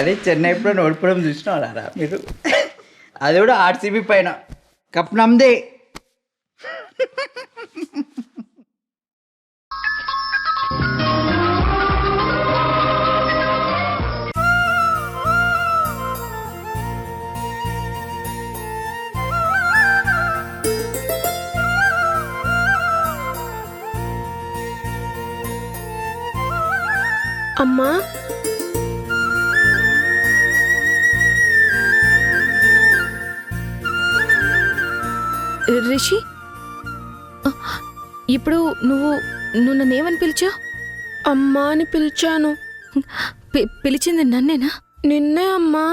అదే చెన్నై ఎప్పుడైనా ఓడిపోవడం చూసినారా మీరు? అది కూడా ఆర్సీబీ పైన. కప్ నమ్దే. అమ్మా, రిషి, ఇప్పుడు నువ్వు నువ్వు నన్నేమని పిలిచావు? అమ్మా అని పిలిచాను. పిలిచింది నన్నేనా? నిన్నే అమ్మా.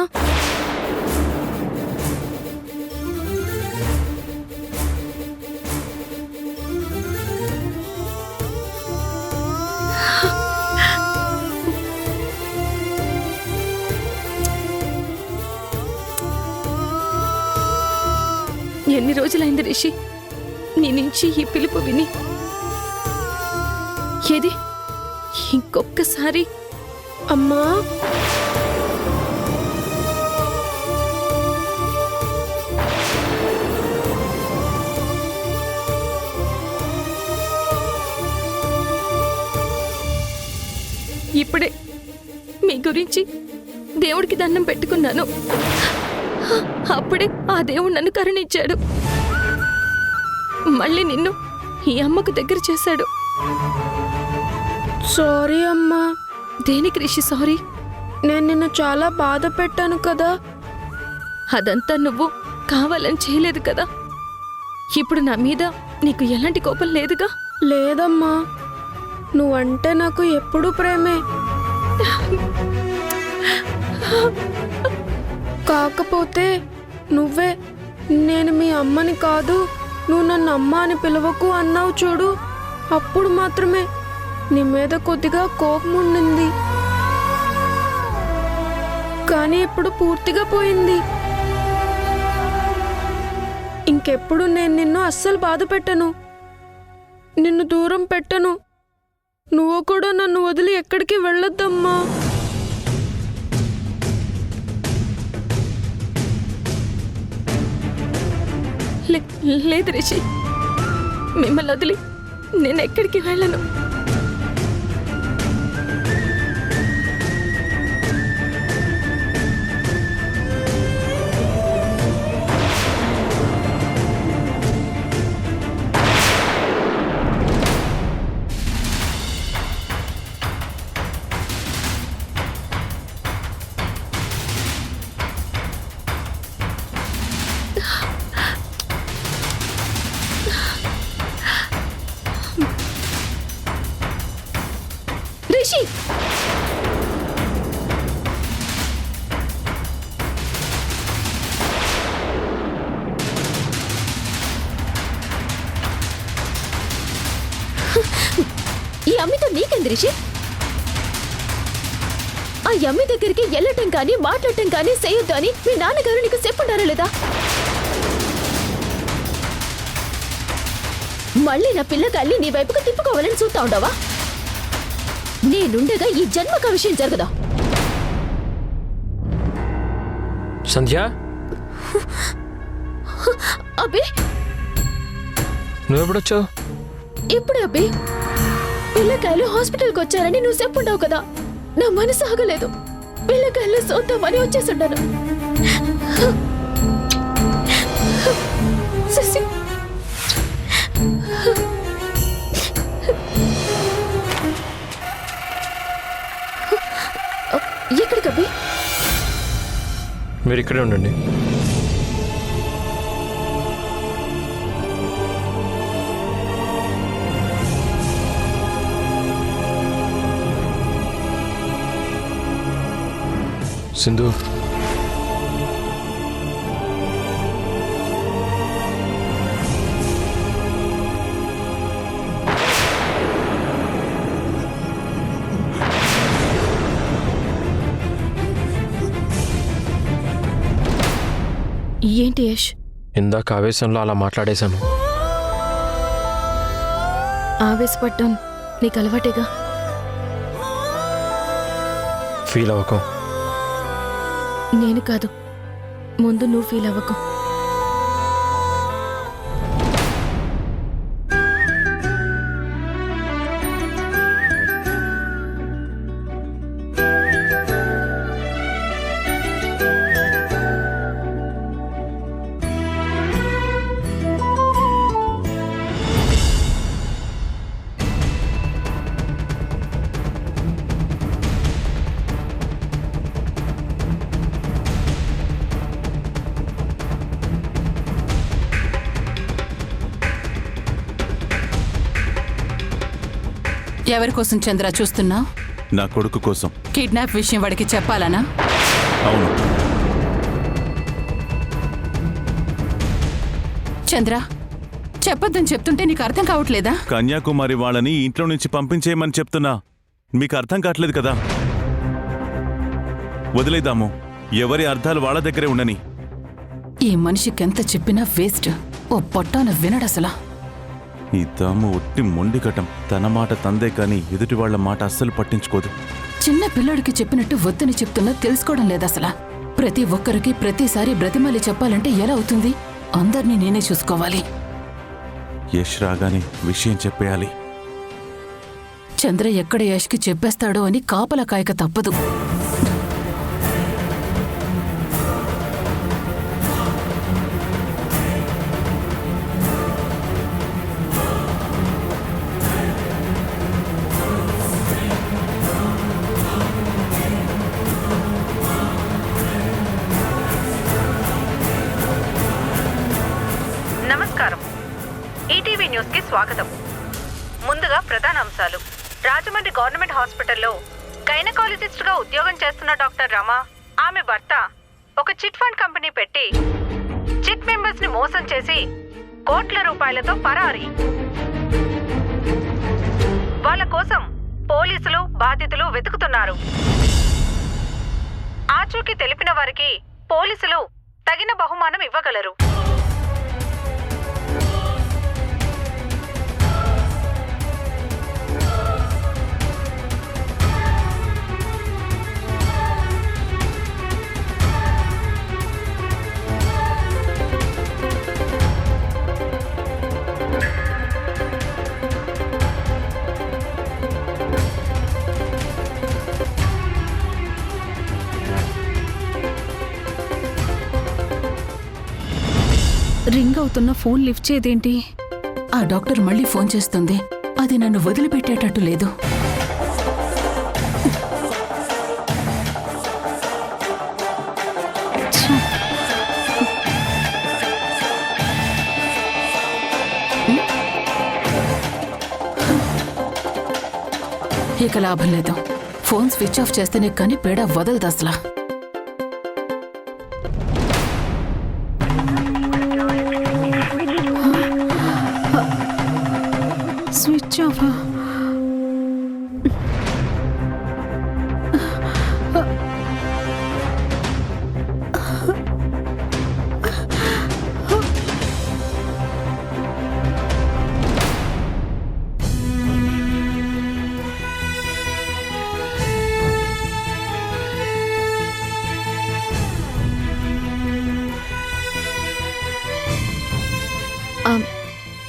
ఎన్ని రోజులైంది రిషి నీ నుంచి ఈ పిలుపు విని? ఏది ఇంకొక్కసారి అమ్మా, ఇప్పుడే మీ గురించి దేవుడికి దండం పెట్టుకున్నాను. అప్పుడే ఆ దేవుడు నన్ను కరుణించాడు. మళ్ళీ నిన్ను ఈ అమ్మకు దగ్గర చేశాడు. సారీ అమ్మా. దేనికి రిషి సారీ? నేను నిన్ను చాలా బాధ పెట్టాను కదా. అదంతా నువ్వు కావాలని చేయలేదు కదా. ఇప్పుడు నా మీద నీకు ఎలాంటి కోపం లేదుగా? లేదమ్మా, నువ్వంటే నాకు ఎప్పుడూ ప్రేమే. కాకపోతే నువ్వే నేను మీ అమ్మని కాదు, నువ్వు నన్ను అమ్మ అని పిలవకు అన్నావు చూడు, అప్పుడు మాత్రమే నీ మీద కొద్దిగా కోపం ఉండింది. కానీ ఇప్పుడు పూర్తిగా పోయింది. ఇంకెప్పుడు నేను నిన్ను అస్సలు బాధ పెట్టను, నిన్ను దూరం పెట్టను. నువ్వు కూడా నన్ను వదిలి ఎక్కడికి వెళ్ళొద్దమ్మా. లేదు రిషి, మిమ్మల్ని వదిలి నేను ఎక్కడికి వెళ్ళను. రిషి, ఈ అమ్మితో నీకెంది రిషి? ఆ అమ్మి దగ్గరికి వెళ్ళటం కానీ మాట్లాడటం కానీ చేయొద్దు అని మీ నాన్నగారు నీకు చెప్పుంటారా లేదా? మళ్ళీ నా పిల్లకాయల్ని నీ వైపుకు తిప్పుకోవాలని చూస్తా ఉండవా? నేనుండగా ఈ జన్మక విషయం జరగదా? సంధ్య, అబ్బే నువ్వెప్పుడొచ్చావు? ఇప్పుడే అబ్బే, పిల్లకాయలు హాస్పిటల్కి వచ్చారని నువ్వు చెప్పుండవు కదా. నా మనసు ఆగలేదు, పిల్లకాయలు చూద్దామని వచ్చేసుంటాను. శశి, ఎక్కడికబ్బే? మీరు ఇక్కడే ఉండండి. సింధు, ఏంటి యష్? ఇందాక ఆవేశంలో అలా మాట్లాడేశాను. ఆవేశపడ్డం నీకు అలవాటేగా. ఫీల్ అవ్వకం. నేను కాదు, ముందు నువ్వు ఫీల్ అవ్వకు. ఎవరి కోసం చంద్ర చూస్తున్నావు? నా కొడుకు కోసం. కిడ్నాప్ విషయం వాడికి చెప్పాలనా? అవును. చంద్ర, చెప్పొద్దని చెప్తుంటే నీకు అర్థం కావట్లేదా? కన్యాకుమారి వాళ్ళని ఇంట్లో నుంచి పంపించేయమని చెప్తున్నా, మీకు అర్థం కావట్లేదు కదా. వదిలేద్దాము, ఎవరి అర్థాలు వాళ్ళ దగ్గరే ఉండని. ఈ మనిషికి ఎంత చెప్పినా వేస్ట్. ఓ పొట్టాన వినడసలా. ఈ దాము ఒట్టి మొండికటం. తన మాట తందే కాని ఎదుటి వాళ్ల మాట అస్సలు పట్టించుకోదు. చిన్న పిల్లడికి చెప్పినట్టు వద్దని చెప్తున్నా తెలుసుకోవడం లేదసలా. ప్రతి ఒక్కరికి ప్రతిసారి బ్రతిమాలి చెప్పాలంటే ఎలా అవుతుంది? అందర్నీ నేనే చూసుకోవాలి. యష్ రాగానే విషయం చెప్పేయాలి. చంద్ర ఎక్కడ యష్కి చెప్పేస్తాడో అని కాపలా కాయక తప్పదు. నమస్కారం. ఈటీవీ న్యూస్ కి స్వాగతం. ముందుగా ప్రధాన అంశాలు. రాజమండ్రి గవర్నమెంట్ హాస్పిటల్లో గైనకాలజిస్ట్ గా ఉద్యోగం చేస్తున్న డాక్టర్ రమ, ఆమె భర్త ఒక చిట్ ఫండ్ కంపెనీ పెట్టి చిట్ మెంబర్స్ ని మోసం చేసి కోట్ల రూపాయలతో పరారి. వాళ్ళ కోసం పోలీసులు బాధితులు వెతుకుతున్నారు. ఆచూకీ తెలిపిన వారికి పోలీసులు తగిన బహుమానం ఇవ్వగలరు. రింగ్ అవుతున్న ఫోన్ లిఫ్ట్ చేయదేంటి? ఆ డాక్టర్ మళ్ళీ ఫోన్ చేస్తుంది. అది నన్ను వదిలిపెట్టేటట్టు లేదు. ఇక లాభం లేదు. ఫోన్ స్విచ్ ఆఫ్ చేస్తేనే కానీ పేడ వదలదు అసలా. Switch off.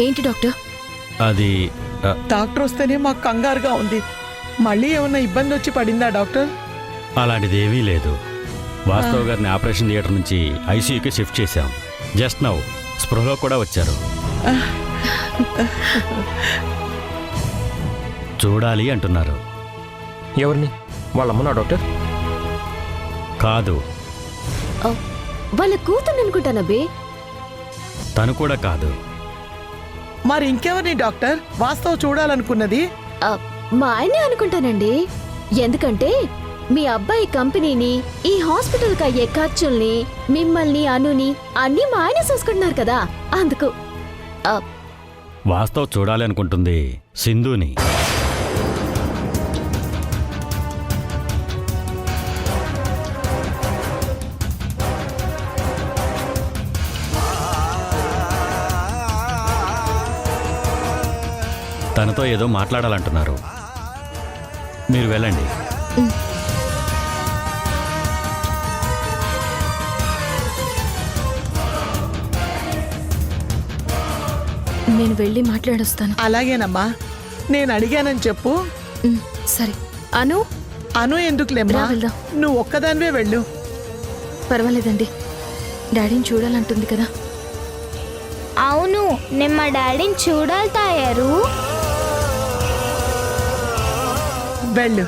ఏంటి డాక్టర్? అది డాక్టర్ వస్తేనే మాకు కంగారుగా ఉంది. మళ్ళీ ఏమన్నా ఇబ్బంది వచ్చి పడిందా డాక్టర్? అలాంటిదేమీ లేదు. వాస్తవ్ గారిని ఆపరేషన్ థియేటర్ నుంచి ఐసీయూకి షిఫ్ట్ చేశాం. జస్ట్ నౌ స్పృహలో కూడా వచ్చారు. చూడాలి అంటున్నారు. ఎవరిని? వాళ్ళమ్మనా డాక్టర్? కాదు, వాళ్ళ కూతురు అనుకుంటానబ్బే. తను కూడా కాదు. మరి ఇంకెవరిని డాక్టర్ వాస్తవ్ చూడాలనుకున్నది? మా ఆయనే అనుకుంటానండి. ఎందుకంటే మీ అబ్బాయి కంపెనీని, ఈ హాస్పిటల్కి అయ్యే ఖర్చుల్ని, మిమ్మల్ని, అనుని అన్నీ మా ఆయన చూసుకుంటున్నారు కదా, అందుకు. వాస్తవ్ చూడాలి అనుకుంటుంది సింధుని. తనతో ఏదో మాట్లాడాలంటున్నారు. మీరు వెళ్ళండి. నేను వెళ్ళి మాట్లాడొస్తాను. అలాగేనమ్మా, నేను అడిగానని చెప్పు. సరే. అను, అను ఎందుకులేమ్మా, రా వెళ్దాం. నువ్వు ఒక్కదానివే వెళ్ళు. పర్వాలేదండి, డాడీని చూడాలంటుంది కదా. అవును, నేను మా డాడీని చూడాలి తాయారు. వెళ్ళు.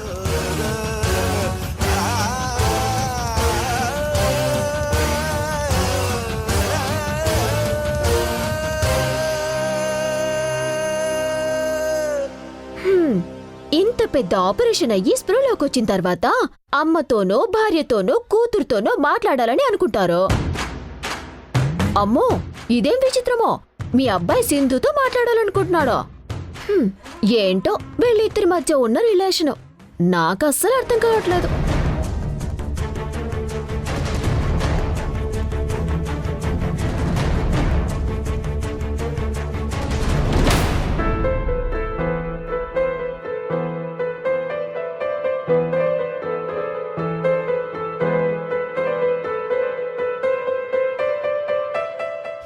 ఇంత పెద్ద ఆపరేషన్ అయ్యి స్పృహలోకి వచ్చిన తర్వాత అమ్మతోనో భార్యతోనో కూతురుతోనో మాట్లాడాలని అనుకుంటారో. అమ్మో, ఇదేం విచిత్రమో, మీ అబ్బాయి సింధుతో మాట్లాడాలనుకుంటున్నాడో. ఏంటో వీళ్ళిద్దరి మధ్య ఉన్న రిలేషను నాకు అస్సలు అర్థం కావట్లేదు.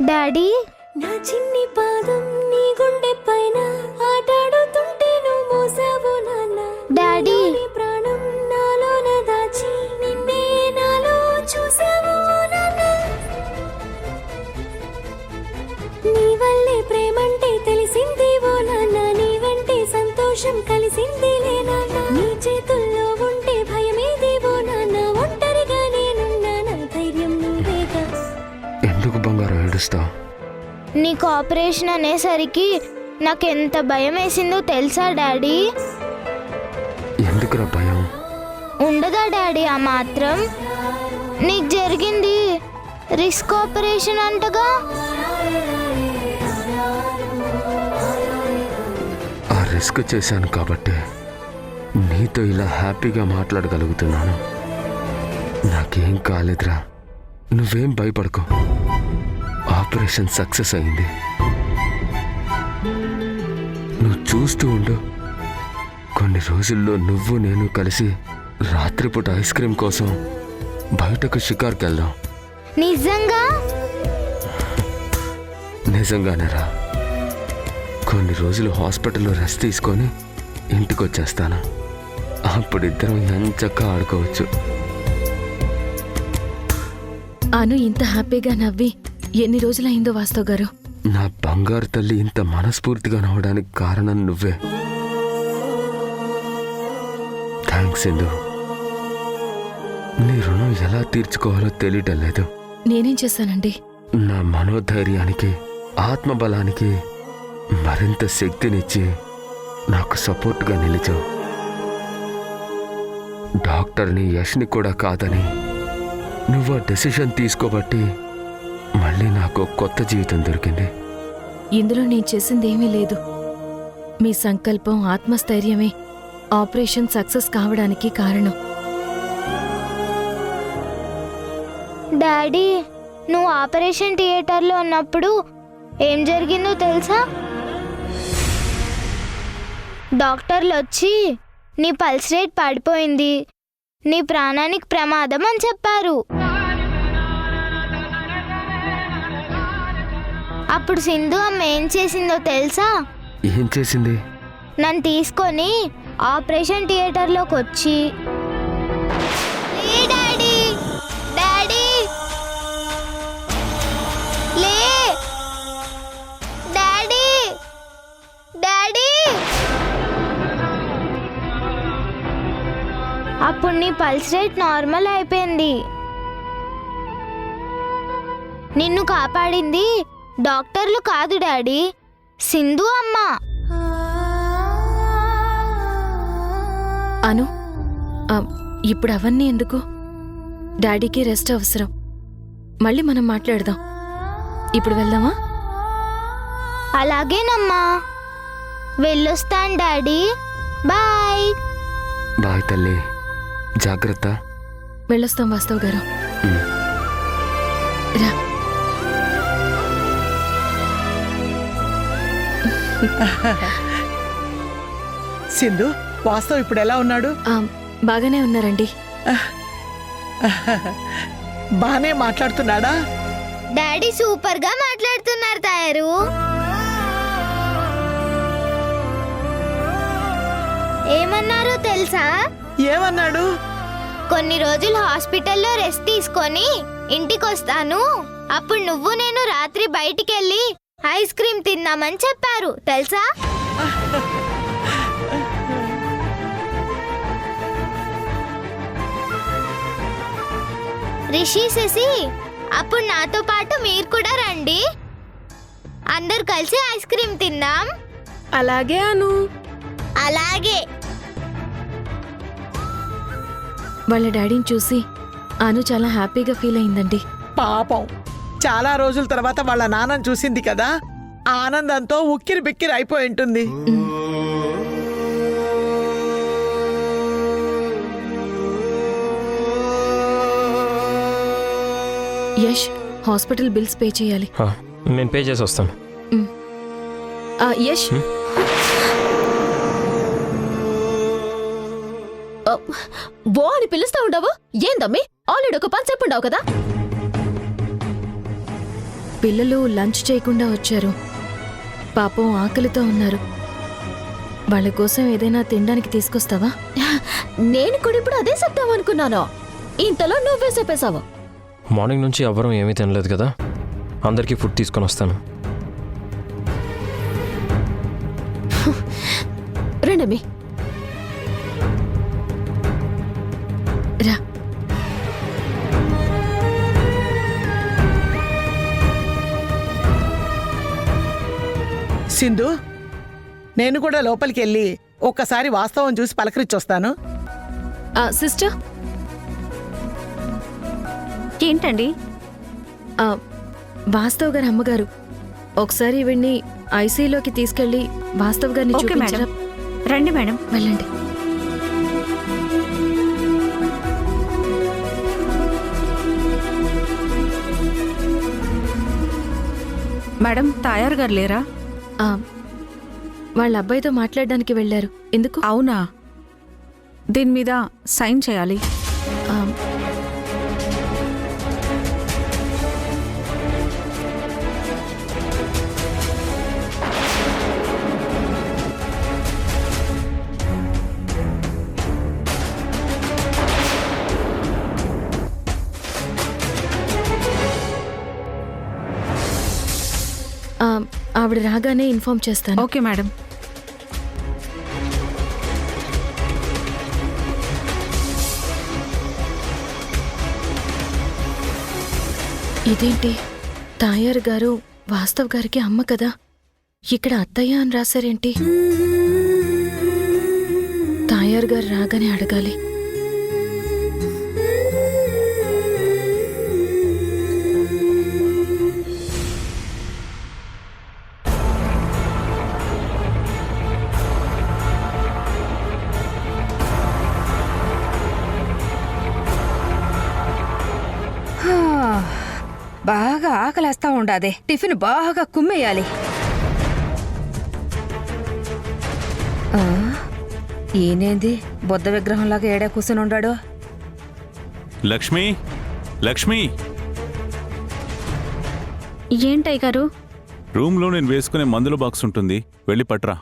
డాడీ, నా చిన్ని పాదం నీ గుండె పైన ఆటాడుతుంటే నువ్వు మోసావు నాన్న. డాడీ, ప్రాణం నాలోన దాచి నిన్నే నాలో చూసావు నాన్న. నీ వల్లే ప్రేమంటే తెలిసింది ఓ నాన్న, నీ వెంటే సంతోషం కలిసిందిలే నాన్న. నీ చేతుల్లో ఉంటే భయమేది ఓ నాన్న, ఒంటరిగా నేనున్నా నా ధైర్యం నువ్వేగా. ఎందుకు బంగారం ఏడుస్తావు? నీకు ఆపరేషన్ అనేసరికి నాకెంత భయం వేసిందో తెలుసా డాడీ? ఎందుకురా భయం? ఉండదా డాడీ ఆ మాత్రం? నీకు జరిగింది రిస్క్ ఆపరేషన్ అంటగా. ఆ రిస్క్ చేశాను కాబట్టి నీతో ఇలా హ్యాపీగా మాట్లాడగలుగుతున్నాను. నాకేం కాలేదురా, నువ్వేం భయపడకు. ఆపరేషన్ సక్సెస్ అయింది. నువ్వు చూస్తూ ఉండు, కొన్ని రోజుల్లో నువ్వు నేను కలిసి రాత్రిపూట ఐస్ క్రీమ్ కోసం బయటకు షికార్కి వెళ్దాం. నిజంగా? నిజంగానేరా. కొన్ని రోజులు హాస్పిటల్లో రెస్ట్ తీసుకొని ఇంటికి వచ్చేస్తాను. అప్పుడు ఇద్దరం ఎంచక్కా ఆడుకోవచ్చు. అను ఇంత హ్యాపీగా నవ్వి ఎన్ని రోజులైందో వాస్తవ్ గారు. నా బంగారు తల్లి ఇంత మనస్ఫూర్తిగా నవ్వడానికి కారణం నువ్వే. థ్యాంక్స్ ఇందు. నీ రుణం ఎలా తీర్చుకోవాలో తెలియటం లేదు. నేనేం చేశానండి? నా మనోధైర్యానికి ఆత్మబలానికి మరింత శక్తినిచ్చి నాకు సపోర్ట్గా నిలిచావు. డాక్టర్ని యష్ని కూడా కాదని నువ్వు ఆ డెసిషన్ తీసుకోబట్టి మళ్ళీ నాకు కొత్త జీవితం దొరికింది. ఇందులో నేను చేసింది ఏమీ లేదు. మీ సంకల్పం, ఆత్మస్థైర్యమే ఆపరేషన్ సక్సెస్ కావడానికి కారణం. డాడీ, నువ్వు ఆపరేషన్ థియేటర్లో ఉన్నప్పుడు ఏం జరిగిందో తెలుసా? డాక్టర్లు వచ్చి నీ పల్స్ రేట్ పడిపోయింది, నీ ప్రాణానికి ప్రమాదం అని చెప్పారు. అప్పుడు సింధు అమ్మ ఏం చేసిందో తెలుసా? ఏం చేసింది? నన్ను తీసుకొని ఆపరేషన్ థియేటర్లోకి వచ్చి, లే డాడీ, డాడీ, లే డాడీ, డాడీ. అప్పుడు నీ పల్స్ రేట్ నార్మల్ అయిపోయింది. నిన్ను కాపాడింది డాక్టర్లు కాదు డాడీ, సింధు అమ్మ. అను, ఇప్పుడు అవన్నీ ఎందుకు? డాడీకి రెస్ట్ అవసరం. మళ్ళీ మనం మాట్లాడదాం. ఇప్పుడు వెళ్దామా? అలాగేనమ్మా, వెళ్ళొస్తాను డాడీ. బాయ్. బాయ్ తల్లి, జాగ్రత్త. వెళ్ళొస్తాం వాస్తవ్ గారు. రా. సింధు, వాస్తవ్ ఇప్పుడు ఎలా ఉన్నాడు? బాగానే ఉన్నారండి. బానే మాట్లాడుతున్నాడా? డాడీ సూపర్ గా మాట్లాడుతున్నారు తాయారు. ఏమన్నారో తెలుసా? ఏమన్నాడు? కొన్ని రోజులు హాస్పిటల్లో రెస్ట్ తీసుకొని ఇంటికొస్తాను, అప్పుడు నువ్వు నేను రాత్రి బయటికెళ్ళి ఐస్ క్రీమ్ తిందామని చెప్పారు తెలుసా? రిషి శశి, అప్పుడు నాతో పాటు మీరు కూడా రండి, అందరు కలిసి ఐస్ క్రీమ్ తిందాం. అలాగే అను. అలాగే. వాళ్ళ డాడీని చూసి అను చాలా హ్యాపీగా ఫీల్ అయిందండి. పాపం, చాలా రోజుల తర్వాత వాళ్ళ నాన్నని చూసింది కదా, ఆనందంతో ఉక్కిరి బిక్కిరి అయిపోయి ఉంటుంది. యష్, హాస్పిటల్ బిల్స్ పే చేయాలి. నేను పే చేసి వస్తాను. యష్, బో అని పిలుస్తా ఉండవు ఏందమ్మి? ఆల్రెడీ ఒక పని చెప్పుండవు కదా. పిల్లలు లంచ్ చేయకుండా వచ్చారు, పాపం ఆకలితో ఉన్నారు. వాళ్ళ కోసం ఏదైనా తినడానికి తీసుకొస్తావా? నేను కూడా ఇప్పుడు అదే చెప్తావు అనుకున్నాను, ఇంతలో నువ్వే చెప్పేశావు. మార్నింగ్ నుంచి ఎవ్వరూ ఏమీ తినలేదు కదా, అందరికీ ఫుడ్ తీసుకొని వస్తాను. రండమ్మి రా. సింధు, నేను కూడా లోపలికి వెళ్ళి ఒక్కసారి వాస్తవం చూసి పలకరించొస్తాను. సిస్టర్, ఏంటండి? వాస్తవ్ గారి అమ్మగారు, ఒకసారి వీడిని ఐసీలోకి తీసుకెళ్లి వాస్తవ్ గారిని ఓకే చూపించరా? మేడం. రండి మేడం. వెళ్ళండి. మేడం, తాయారు గారు లేరా? వాళ్ళ అబ్బాయితో మాట్లాడడానికి వెళ్ళారు. ఎందుకు? అవునా, దీని మీద సైన్ చేయాలి. ఆవిడ రాగానే ఇన్ఫార్మ్ చేస్తాను. Okay madam. ఇదేంటి, తాయారు గారు వాస్తవ్ గారికి అమ్మ కదా, ఇక్కడ అత్తయ్య అని రాశారేంటి? తాయారు గారు రాగానే అడగాలి. బాగా ఆకలేస్తా ఉండాదే, టిఫిన్ బాగా కుమ్మేయాలి. ఈయనేంది బుద్ధ విగ్రహంలాగా ఏడా కూర్చుని ఉండాడు? లక్ష్మి, లక్ష్మి, ఏంటయ్య గారు? రూమ్లో నేను వేసుకునే మందుల బాక్స్ ఉంటుంది, వెళ్ళి పట్రా.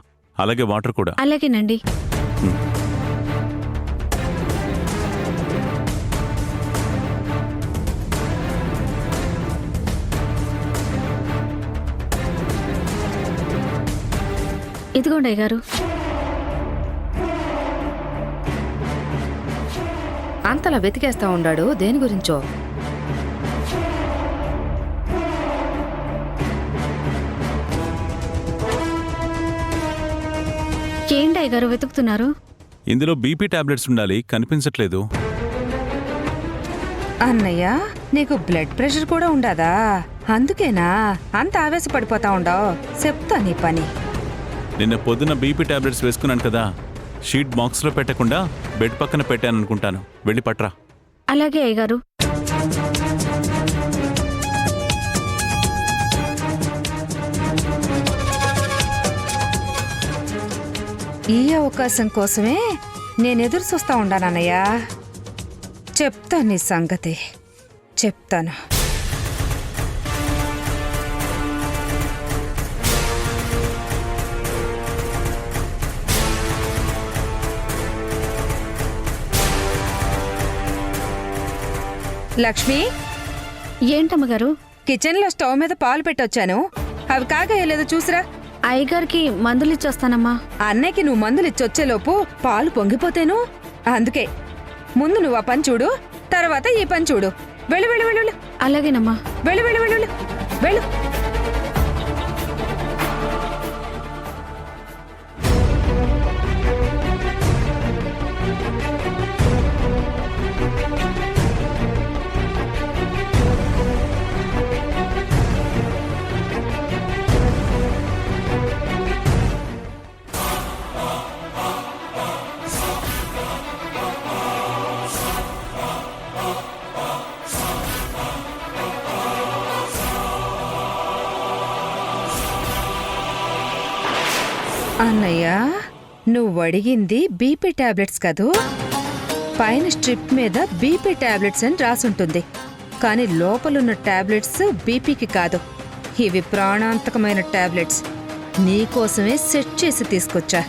అలాగే వాటర్ కూడా. అలాగేనండి. ఇదిగోండి అయ్య గారు. అంతలా వెతికేస్తా ఉండాడు, దేని గురించో? ఏంటి అయ్య గారు వెతుకుతున్నారు? ఇందులో బీపీ టాబ్లెట్స్ ఉండాలి, కనిపించట్లేదు. అన్నయ్య, నీకు బ్లడ్ ప్రెషర్ కూడా ఉండదా? అందుకేనా అంత ఆవేశపడిపోతా ఉండవు? చెప్తా నీ పని. నిన్న పొద్దున బీపీ టాబ్లెట్స్ వేసుకున్నాను కదా, షీట్ బాక్స్లో పెట్టకుండా బెడ్ పక్కన పెట్టాననుకుంటాను, వెళ్ళి పట్రా. అలాగే అయ్య గారు. ఈ అవకాశం కోసమే నేనెదురు చూస్తా ఉండానన్నయ్య. చెప్తాను నీ సంగతి, చెప్తాను. లక్ష్మి, ఏంటమ్మగారు? కిచెన్లో స్టవ్ మీద పాలు పెట్టొచ్చాను. అవి కాగేయలేదో చూసిరా. అయ్యగారికి మందులు ఇచ్చొస్తానమ్మా. అన్నయ్యకి నువ్వు మందులు ఇచ్చొచ్చేలోపు పాలు పొంగిపోతేను. అందుకే ముందు నువ్వు ఆ పని చూడు, తర్వాత ఈ పని చూడు. వెళ్ళు వెళ్ళు వెళ్ళు వెళ్ళు. అలాగేనమ్మా. వెళ్ళు వెళ్ళు వెళ్ళు వెళ్ళు వెళ్ళు. అన్నయ్య, నువ్వు అడిగింది బీపీ టాబ్లెట్స్ కదూ? పైన స్ట్రిప్ మీద బీపీ టాబ్లెట్స్ అని రాసుంటుంది, కానీ లోపలున్న టాబ్లెట్స్ బీపీకి కాదు. ఇవి ప్రాణాంతకమైన టాబ్లెట్స్. నీకోసమే సెట్ చేసి తీసుకొచ్చా.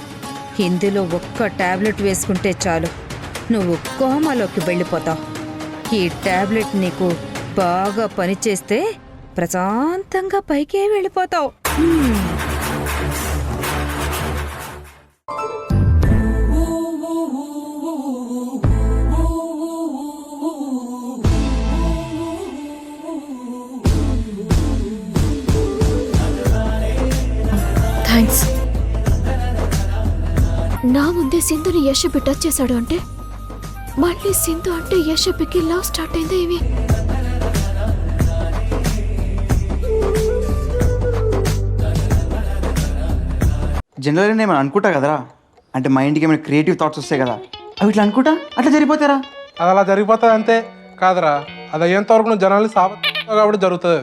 ఇందులో ఒక్క టాబ్లెట్ వేసుకుంటే చాలు, నువ్వు కోమాలోకి వెళ్ళిపోతావు. ఈ టాబ్లెట్ నీకు బాగా పనిచేస్తే ప్రశాంతంగా పైకే వెళ్ళిపోతావు. థ్యాంక్స్. నా ముందే సింధుని యశపి టచ్ చేశాడు అంటే మళ్ళీ సింధు అంటే యశపికి లవ్ స్టార్ట్ అయిందా? ఇవి జనరల్గా నేను అనుకుంటా కదరా, అంటే మైండ్కి ఏమైనా క్రియేటివ్ థాట్స్ వస్తాయి కదా, అవి ఇట్లా అనుకుంటా అట్లా జరిగిపోతారా? అది అలా జరిగిపోతుంది అంతే కాదురా. అది అయ్యేంత వరకు నువ్వు జనాలు కాబట్టి జరుగుతుంది.